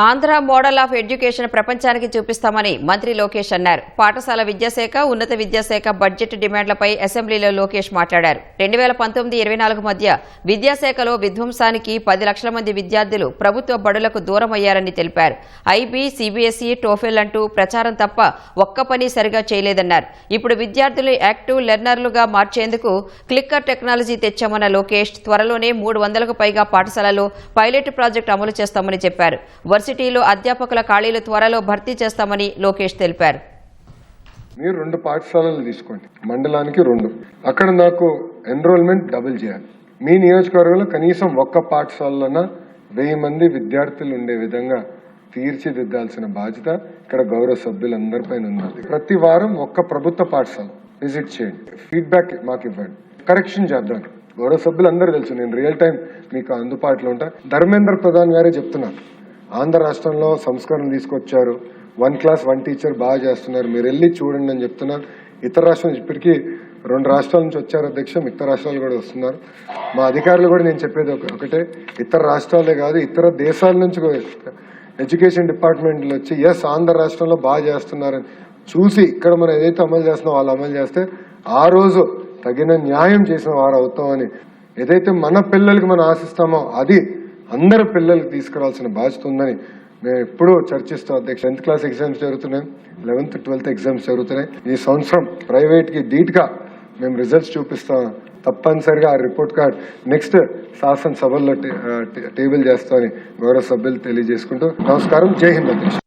Andhra model of education ప్రపంచానికి చూపిస్తామని మంత్రి లోకేష్ అన్నారు. పాఠశాల విద్యాశాఖ, ఉన్నత విద్యాశాఖ బడ్జెట్ డిమాండ్లపై అసెంబ్లీలో లోకేష్ మాట్లాడారు. 2019-24 మధ్య విద్యాశాఖలో విధ్వంసానికి 10 లక్షల మంది విద్యార్థులు ప్రభుత్వ బడులకు దూరమయ్యారని తెలిపారు. ఐబీ, సిబిఎస్ఈ, టోఫెల్ అంటూ ప్రచారం తప్ప ఒక్క పని సరిగా చేయలేదన్నారు. ఇప్పుడు విద్యార్థులు యాక్టివ్ లెర్నర్లుగా మార్చేందుకు క్లిక్కర్ టెక్నాలజీ తెచ్చామన్న లోకేష్ త్వరలోనే 300కు పైగా పాఠశాలలో పైలట్ ప్రాజెక్టు అమలు చేస్తామని చెప్పారు. వర్సిటీలో అధ్యాపకుల ఖాళీలు త్వరలో భర్తీ చేస్తామని లోకేష్ తెలిపారు. మీరు 2 పాఠశాలలు తీసుకోండి, మండలానికి 2. అక్కడ నాకు ఎన్రోల్మెంట్ డబుల్ చేయాలి. మీ నియోజకవర్గంలో కనీసం ఒక్క పాఠశాలలోన 1000 మంది విద్యార్థులు ఉండే విధంగా తీర్చిదిద్దాల్సిన బాధ్యత ఇక్కడ గౌరవ సభ్యులందరిపైన ఉంది. ప్రతి వారం ఒక్క ప్రభుత్వ పాఠశాల విజిట్ చేయండి, ఫీడ్బ్యాక్ మాకు ఇవ్వండి, కరెక్షన్ చేద్దాం. గౌరవ సభ్యులందరూ తెలుసు, నేను రియల్ టైం మీకు అందుబాటులో ఉంటా. ధర్మేంద్ర ప్రధాన్ గారే చెప్తున్నారు, ఆంధ్ర రాష్ట్రంలో సంస్కరణ తీసుకొచ్చారు, 1 క్లాస్ 1 టీచర్ బాగా చేస్తున్నారు, మీరు వెళ్ళి చూడండి అని చెప్తున్నారు. ఇతర రాష్ట్రాల నుంచి ఇప్పటికీ 2 రాష్ట్రాల నుంచి వచ్చారు అధ్యక్ష, మిగతా రాష్ట్రాలు కూడా వస్తున్నారు. మా అధికారులు కూడా నేను చెప్పేది ఒకటే, ఇతర రాష్ట్రాలే కాదు ఇతర దేశాల నుంచి ఎడ్యుకేషన్ డిపార్ట్మెంట్లు వచ్చి ఆంధ్ర రాష్ట్రంలో బాగా చేస్తున్నారని చూసి ఇక్కడ మనం ఏదైతే అమలు చేస్తున్నామో వాళ్ళు అమలు చేస్తే ఆ రోజు తగిన న్యాయం చేసిన వారు అవుతామని, ఏదైతే మన పిల్లలకి మనం ఆశిస్తామో అది అందరు పిల్లలకి తీసుకురావాల్సిన బాధ్యత ఉందని మేము ఎప్పుడూ చర్చిస్తాం అధ్యక్ష. 10th క్లాస్ ఎగ్జామ్స్ జరుగుతున్నాయి, 11th, 12th ఎగ్జామ్స్ జరుగుతున్నాయి. ఈ సంవత్సరం ప్రైవేట్కి ధీటుగా మేము రిజల్ట్స్ చూపిస్తాం. తప్పనిసరిగా ఆ రిపోర్ట్ కార్డ్ నెక్స్ట్ శాసనసభల్లో టేబుల్ చేస్తామని గౌరవ సభ్యులు తెలియజేసుకుంటూ నమస్కారం. జై హింద్ అధ్యక్ష.